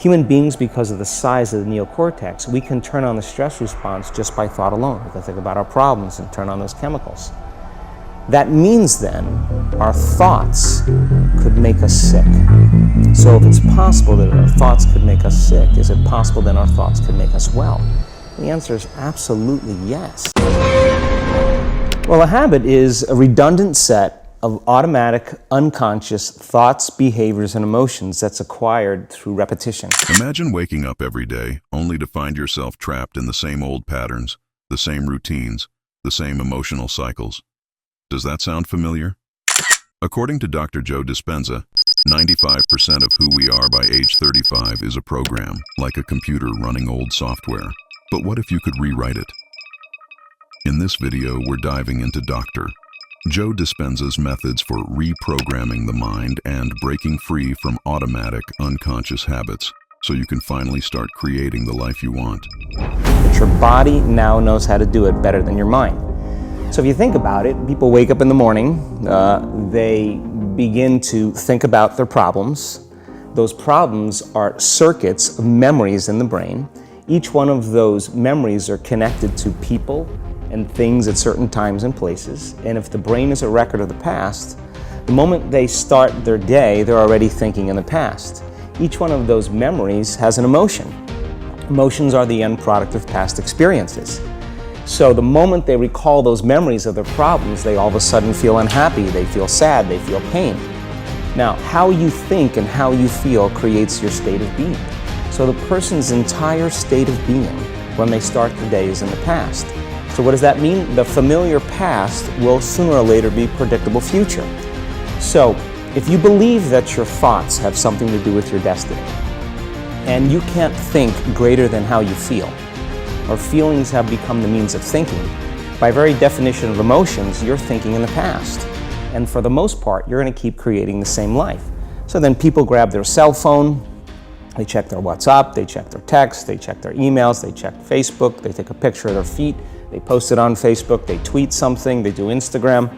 Human beings, because of the size of the neocortex, we can turn on the stress response just by thought alone. We can think about our problems and turn on those chemicals. That means then our thoughts could make us sick. So if it's possible that our thoughts could make us sick, is it possible then our thoughts could make us well? The answer is absolutely yes. Well, a habit is a redundant set of automatic, unconscious thoughts, behaviors, and emotions that's acquired through repetition. Imagine waking up every day only to find yourself trapped in the same old patterns, the same routines, the same emotional cycles. Does that sound familiar? According to Dr. Joe Dispenza, 95% of who we are by age 35 is a program, like a computer running old software. But what if you could rewrite it? In this video, we're diving into Dr. Joe Dispenza's methods for reprogramming the mind and breaking free from automatic, unconscious habits, so you can finally start creating the life you want. But your body now knows how to do it better than your mind. So if you think about it, people wake up in the morning, they begin to think about their problems. Those problems are circuits of memories in the brain. Each one of those memories are connected to people and things at certain times and places. And if the brain is a record of the past, the moment they start their day, they're already thinking in the past. Each one of those memories has an emotion. Emotions are the end product of past experiences. So the moment they recall those memories of their problems, they all of a sudden feel unhappy, they feel sad, they feel pain. Now, how you think and how you feel creates your state of being. So the person's entire state of being when they start the day is in the past. So what does that mean? The familiar past will sooner or later be predictable future. So if you believe that your thoughts have something to do with your destiny, and you can't think greater than how you feel, or feelings have become the means of thinking, by very definition of emotions, you're thinking in the past. And for the most part, you're going to keep creating the same life. So then people grab their cell phone, they check their WhatsApp, they check their text, they check their emails, they check Facebook, they take a picture of their feet, they post it on Facebook, they tweet something, they do Instagram,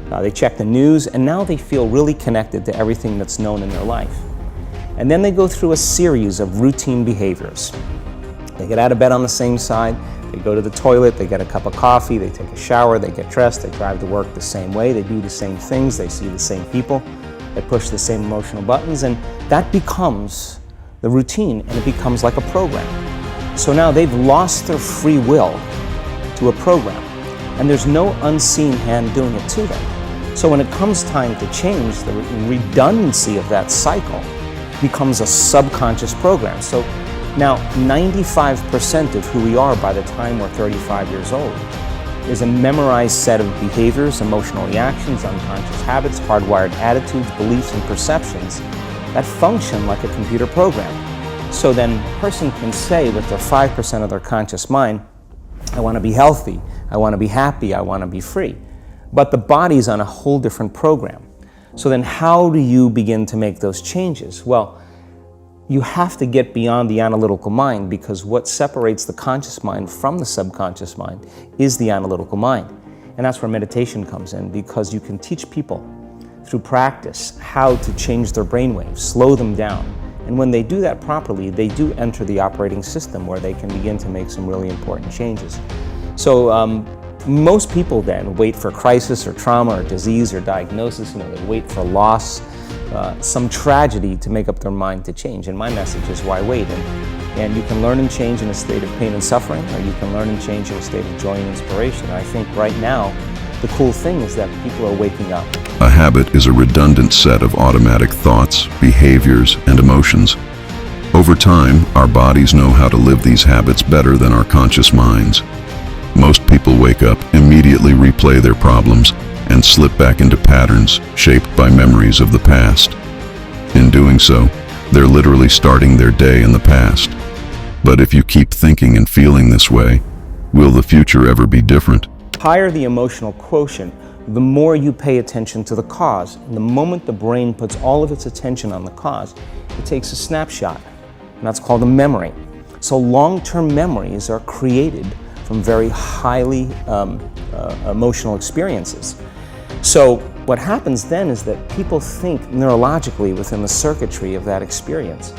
they check the news, and now they feel really connected to everything that's known in their life. And then they go through a series of routine behaviors. They get out of bed on the same side, they go to the toilet, they get a cup of coffee, they take a shower, they get dressed, they drive to work the same way, they do the same things, they see the same people, they push the same emotional buttons, and that becomes the routine, and it becomes like a program. So now they've lost their free will to a program, and there's no unseen hand doing it to them. So when it comes time to change, the redundancy of that cycle becomes a subconscious program. So now 95% of who we are by the time we're 35 years old is a memorized set of behaviors, emotional reactions, unconscious habits, hardwired attitudes, beliefs, and perceptions that function like a computer program. So then a person can say with their 5% of their conscious mind, I want to be healthy, I want to be happy, I want to be free. But the body's on a whole different program. So then how do you begin to make those changes? Well, you have to get beyond the analytical mind, because what separates the conscious mind from the subconscious mind is the analytical mind. And that's where meditation comes in, because you can teach people through practice how to change their brainwaves, slow them down. And when they do that properly, they do enter the operating system where they can begin to make some really important changes. So most people then wait for crisis or trauma or disease or diagnosis. They wait for loss, some tragedy to make up their mind to change. And my message is, why wait? And you can learn and change in a state of pain and suffering, or you can learn and change in a state of joy and inspiration. And I think right now, the cool thing is that people are waking up. A habit is a redundant set of automatic thoughts, behaviors, and emotions. Over time, our bodies know how to live these habits better than our conscious minds. Most people wake up, immediately replay their problems, and slip back into patterns shaped by memories of the past. In doing so, they're literally starting their day in the past. But if you keep thinking and feeling this way, will the future ever be different? Higher the emotional quotient, the more you pay attention to the cause. And the moment the brain puts all of its attention on the cause, it takes a snapshot, and that's called a memory. So long-term memories are created from very highly emotional experiences. So what happens then is that people think neurologically within the circuitry of that experience.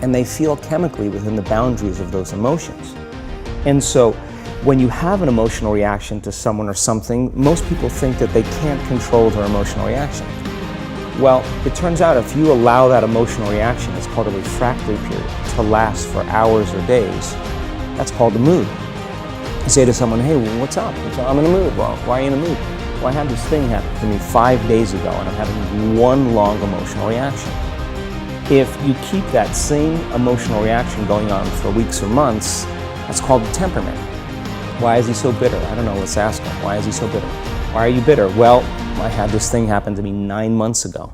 and they feel chemically within the boundaries of those emotions. And so when you have an emotional reaction to someone or something, most people think that they can't control their emotional reaction. Well, it turns out if you allow that emotional reaction, it's called a refractory period, to last for hours or days, that's called the mood. You say to someone, hey, what's up? I'm in a mood. Well, why are you in a mood? Well, I had this thing happen to me 5 days ago, and I'm having one long emotional reaction. If you keep that same emotional reaction going on for weeks or months, that's called temperament. Why is he so bitter? I don't know, let's ask him. Why is he so bitter? Why are you bitter? Well, I had this thing happen to me 9 months ago.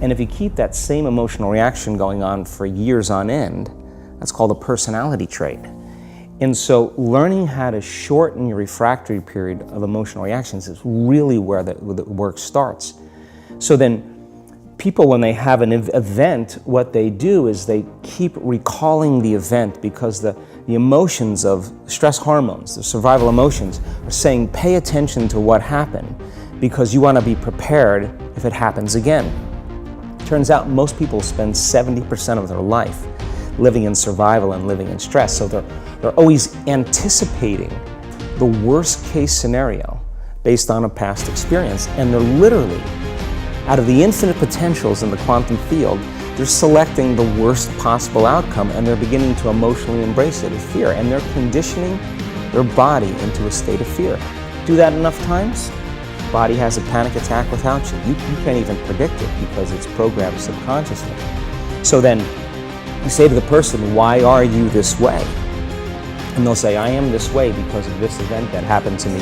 And if you keep that same emotional reaction going on for years on end, that's called a personality trait. And so learning how to shorten your refractory period of emotional reactions is really where the work starts. So then people, when they have an event, what they do is they keep recalling the event because the emotions of stress hormones, the survival emotions, are saying pay attention to what happened because you want to be prepared if it happens again. Turns out most people spend 70% of their life living in survival and living in stress, so they're always anticipating the worst case scenario based on a past experience, and they're literally, out of the infinite potentials in the quantum field, they're selecting the worst possible outcome, and they're beginning to emotionally embrace it as fear, and they're conditioning their body into a state of fear. Do that enough times, body has a panic attack without you. You can't even predict it because it's programmed subconsciously. So then you say to the person, why are you this way? And they'll say, I am this way because of this event that happened to me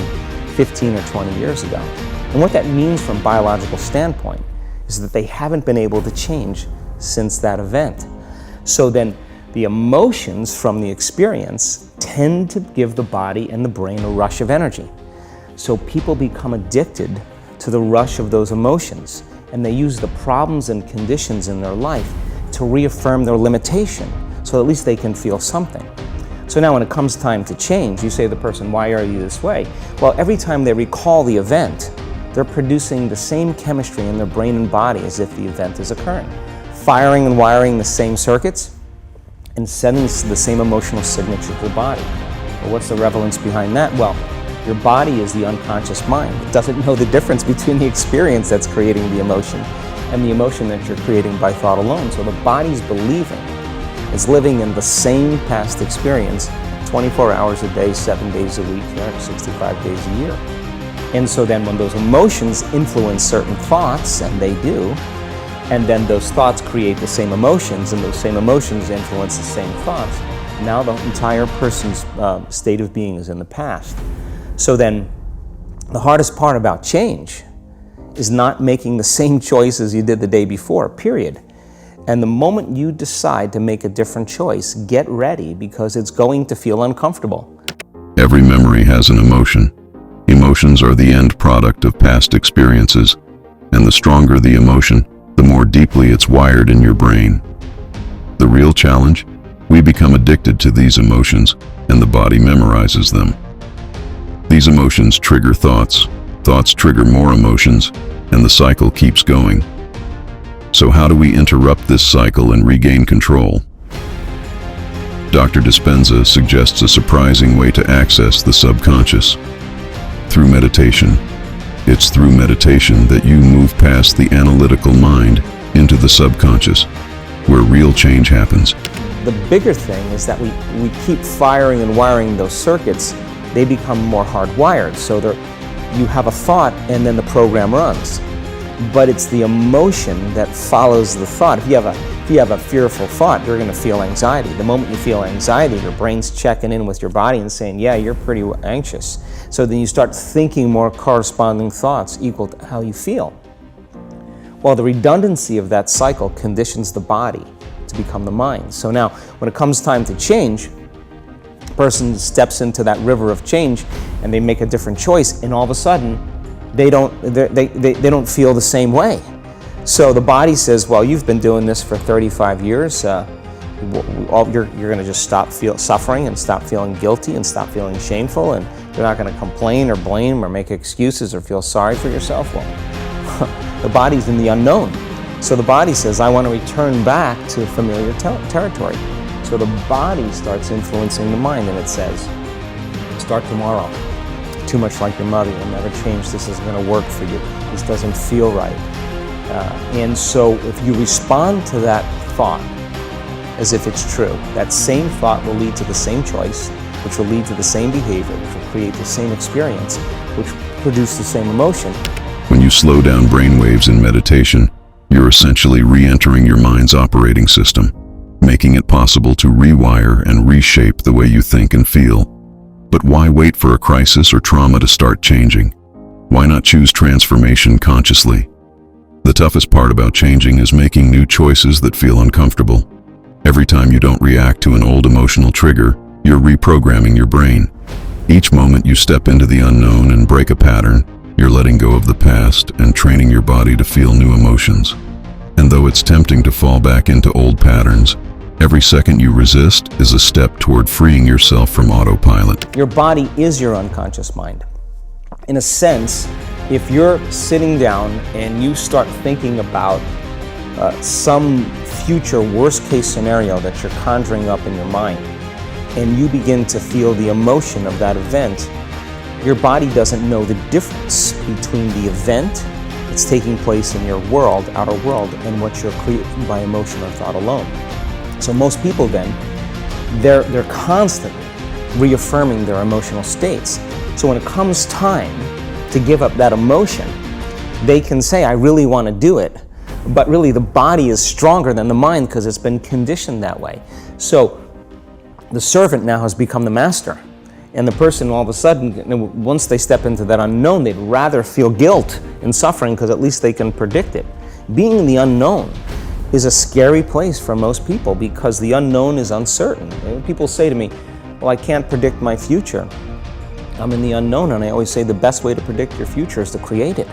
15 or 20 years ago. And what that means from a biological standpoint is that they haven't been able to change since that event. So then the emotions from the experience tend to give the body and the brain a rush of energy. So people become addicted to the rush of those emotions, and they use the problems and conditions in their life to reaffirm their limitation, so at least they can feel something. So now when it comes time to change, you say to the person, why are you this way? Well, every time they recall the event, they're producing the same chemistry in their brain and body as if the event is occurring, firing and wiring the same circuits and sending the same emotional signature to the body. Well, what's the relevance behind that? Well, your body is the unconscious mind. It doesn't know the difference between the experience that's creating the emotion and the emotion that you're creating by thought alone. So the body's believing is living in the same past experience 24 hours a day, 7 days a week, 365 days a year. And so then when those emotions influence certain thoughts, and they do, and then those thoughts create the same emotions, and those same emotions influence the same thoughts, now the entire person's state of being is in the past. So then the hardest part about change is not making the same choices you did the day before, period. And the moment you decide to make a different choice, get ready because it's going to feel uncomfortable. Every memory has an emotion. Emotions are the end product of past experiences, and the stronger the emotion, the more deeply it's wired in your brain. The real challenge? We become addicted to these emotions, and the body memorizes them. These emotions trigger thoughts, thoughts trigger more emotions, and the cycle keeps going. So how do we interrupt this cycle and regain control? Dr. Dispenza suggests a surprising way to access the subconscious. Through meditation. It's through meditation that you move past the analytical mind into the subconscious, where real change happens. The bigger thing is that we keep firing and wiring those circuits. They become more hardwired. So you have a thought and then the program runs. But it's the emotion that follows the thought. If you have a fearful thought, you're going to feel anxiety. The moment you feel anxiety, your brain's checking in with your body and saying, yeah, you're pretty anxious. So then you start thinking more corresponding thoughts equal to how you feel. Well, the redundancy of that cycle conditions the body to become the mind. So now, when it comes time to change, the person steps into that river of change and they make a different choice, and all of a sudden, they don't feel the same way. So the body says, well, you've been doing this for 35 years. You're going to just stop suffering and stop feeling guilty and stop feeling shameful, and you're not going to complain or blame or make excuses or feel sorry for yourself. Well, the body's in the unknown. So the body says, I want to return back to familiar territory. So the body starts influencing the mind, and it says, start tomorrow. Too much like your mother, you'll never change, this isn't going to work for you, this doesn't feel right. And so if you respond to that thought as if it's true, that same thought will lead to the same choice, which will lead to the same behavior, which will create the same experience, which will produce the same emotion. When you slow down brainwaves in meditation, you're essentially re-entering your mind's operating system, making it possible to rewire and reshape the way you think and feel. But why wait for a crisis or trauma to start changing? Why not choose transformation consciously? The toughest part about changing is making new choices that feel uncomfortable. Every time you don't react to an old emotional trigger, you're reprogramming your brain. Each moment you step into the unknown and break a pattern, you're letting go of the past and training your body to feel new emotions. And though it's tempting to fall back into old patterns, every second you resist is a step toward freeing yourself from autopilot. Your body is your unconscious mind. In a sense, if you're sitting down and you start thinking about some future worst-case scenario that you're conjuring up in your mind, and you begin to feel the emotion of that event, your body doesn't know the difference between the event that's taking place in your world, outer world, and what you're creating by emotion or thought alone. So most people then, they're constantly reaffirming their emotional states. So when it comes time to give up that emotion, they can say, I really want to do it, but really the body is stronger than the mind because it's been conditioned that way. So the servant now has become the master. And the person all of a sudden, once they step into that unknown, they'd rather feel guilt and suffering because at least they can predict it. Being in the unknown is a scary place for most people because the unknown is uncertain. And people say to me, well, I can't predict my future. I'm in the unknown, and I always say the best way to predict your future is to create it.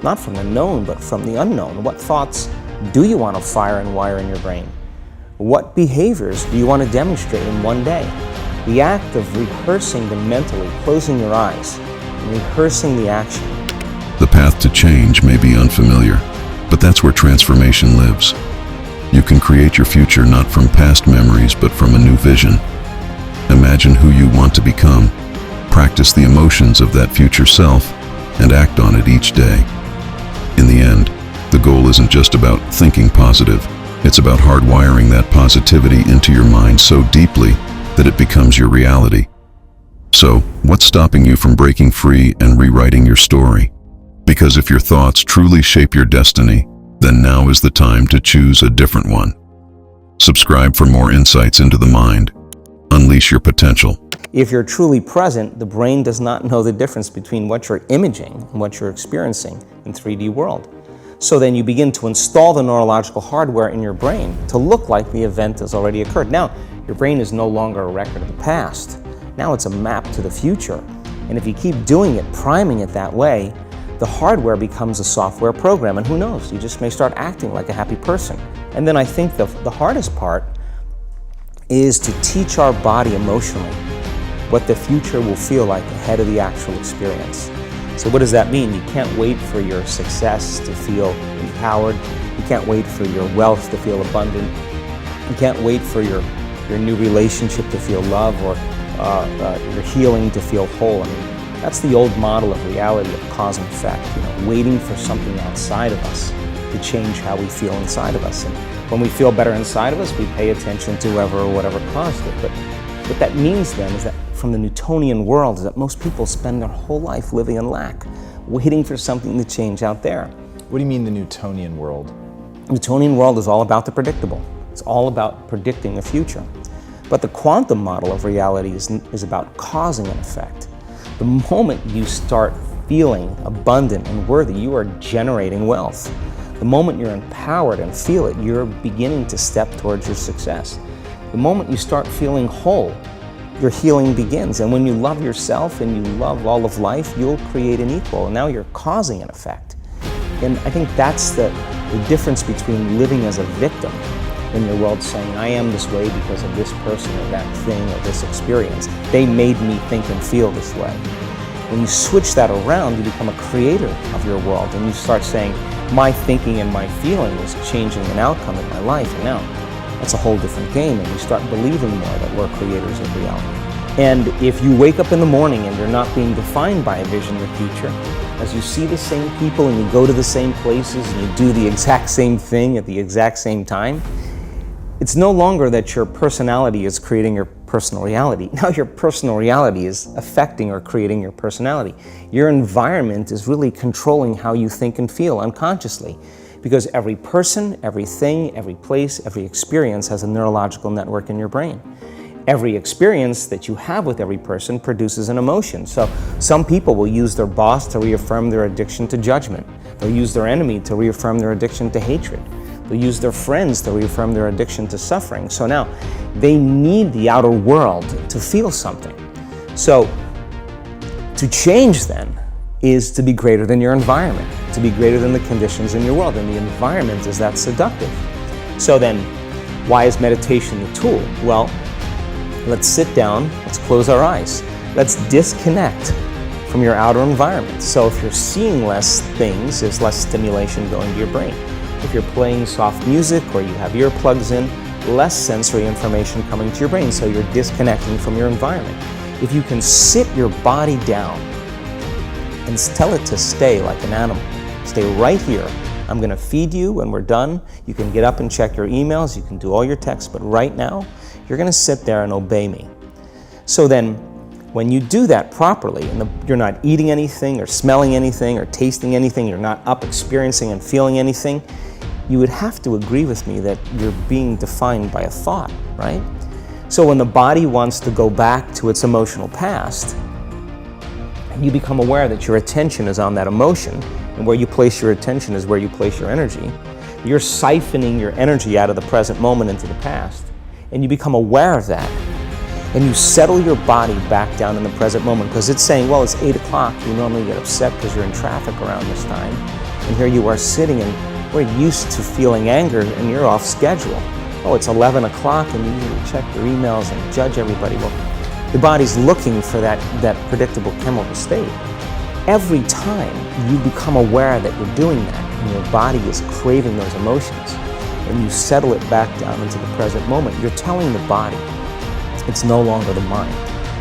Not from the known, but from the unknown. What thoughts do you want to fire and wire in your brain? What behaviors do you want to demonstrate in one day? The act of rehearsing them mentally, closing your eyes, and rehearsing the action. The path to change may be unfamiliar, but that's where transformation lives. You can create your future not from past memories, but from a new vision. Imagine who you want to become, practice the emotions of that future self, and act on it each day. In the end, the goal isn't just about thinking positive, it's about hardwiring that positivity into your mind so deeply that it becomes your reality. So, what's stopping you from breaking free and rewriting your story? Because if your thoughts truly shape your destiny, then now is the time to choose a different one. Subscribe for more insights into the mind. Unleash your potential. If you're truly present, the brain does not know the difference between what you're imaging and what you're experiencing in 3D world. So then you begin to install the neurological hardware in your brain to look like the event has already occurred. Now, your brain is no longer a record of the past. Now it's a map to the future. And if you keep doing it, priming it that way, the hardware becomes a software program. And who knows, you just may start acting like a happy person. And then I think the hardest part is to teach our body emotionally what the future will feel like ahead of the actual experience. So what does that mean? You can't wait for your success to feel empowered. You can't wait for your wealth to feel abundant. You can't wait for your new relationship to feel love, or your healing to feel whole. I mean, that's the old model of reality, of cause and effect. Waiting for something outside of us to change how we feel inside of us. And when we feel better inside of us, we pay attention to whoever or whatever caused it. But what that means then is that from the Newtonian world is that most people spend their whole life living in lack, waiting for something to change out there. What do you mean the Newtonian world? The Newtonian world is all about the predictable. It's all about predicting the future. But the quantum model of reality is about causing an effect. The moment you start feeling abundant and worthy, you are generating wealth. The moment you're empowered and feel it, you're beginning to step towards your success. The moment you start feeling whole, your healing begins. And when you love yourself and you love all of life, you'll create an equal. And now you're causing an effect. And I think that's the difference between living as a victim in your world, saying, I am this way because of this person or that thing or this experience. They made me think and feel this way. When you switch that around, you become a creator of your world, and you start saying, my thinking and my feeling was changing an outcome in my life, and now that's a whole different game, and we start believing more that we're creators of reality. And if you wake up in the morning and you're not being defined by a vision of the future, as you see the same people and you go to the same places and you do the exact same thing at the exact same time, it's no longer that your personality is creating your personal reality. Now your personal reality is affecting or creating your personality. Your environment is really controlling how you think and feel unconsciously, because every person, everything, every place, every experience has a neurological network in your brain. Every experience that you have with every person produces an emotion. So some people will use their boss to reaffirm their addiction to judgment. They'll use their enemy to reaffirm their addiction to hatred. They'll use their friends to reaffirm their addiction to suffering. So now they need the outer world to feel something. So to change then is to be greater than your environment, to be greater than the conditions in your world. And the environment is that seductive. So then why is meditation the tool? Well, let's sit down, let's close our eyes. Let's disconnect from your outer environment. So if you're seeing less things, there's less stimulation going to your brain. If you're playing soft music or you have earplugs in, less sensory information coming to your brain, so you're disconnecting from your environment. If you can sit your body down and tell it to stay like an animal, stay right here. I'm going to feed you when we're done. You can get up and check your emails, you can do all your texts, but right now, you're going to sit there and obey me. So then, when you do that properly, and you're not eating anything or smelling anything or tasting anything, you're not up experiencing and feeling anything, you would have to agree with me that you're being defined by a thought, right? So when the body wants to go back to its emotional past, you become aware that your attention is on that emotion, and where you place your attention is where you place your energy. You're siphoning your energy out of the present moment into the past, and you become aware of that. And you settle your body back down in the present moment, because it's saying, well, it's 8 o'clock. You normally get upset because you're in traffic around this time. And here you are sitting, and we're used to feeling anger, and you're off schedule. Oh, it's 11 o'clock, and you need to check your emails and judge everybody. Well, the body's looking for that predictable chemical state. Every time you become aware that you're doing that, and your body is craving those emotions, and you settle it back down into the present moment, you're telling the body it's no longer the mind,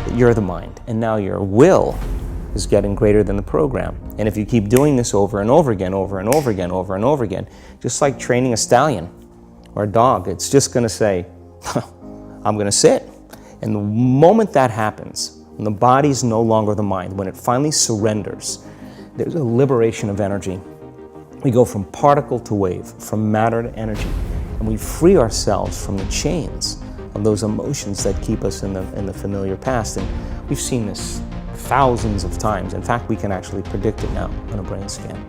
that you're the mind, and now your will is getting greater than the program. And if you keep doing this over and over again, over and over again, over and over again, just like training a stallion or a dog, it's just going to say, I'm going to sit. And the moment that happens, when the body's no longer the mind, when it finally surrenders, there's a liberation of energy. We go from particle to wave, from matter to energy, and we free ourselves from the chains of those emotions that keep us in the familiar past. And we've seen this thousands of times. In fact, we can actually predict it now on a brain scan.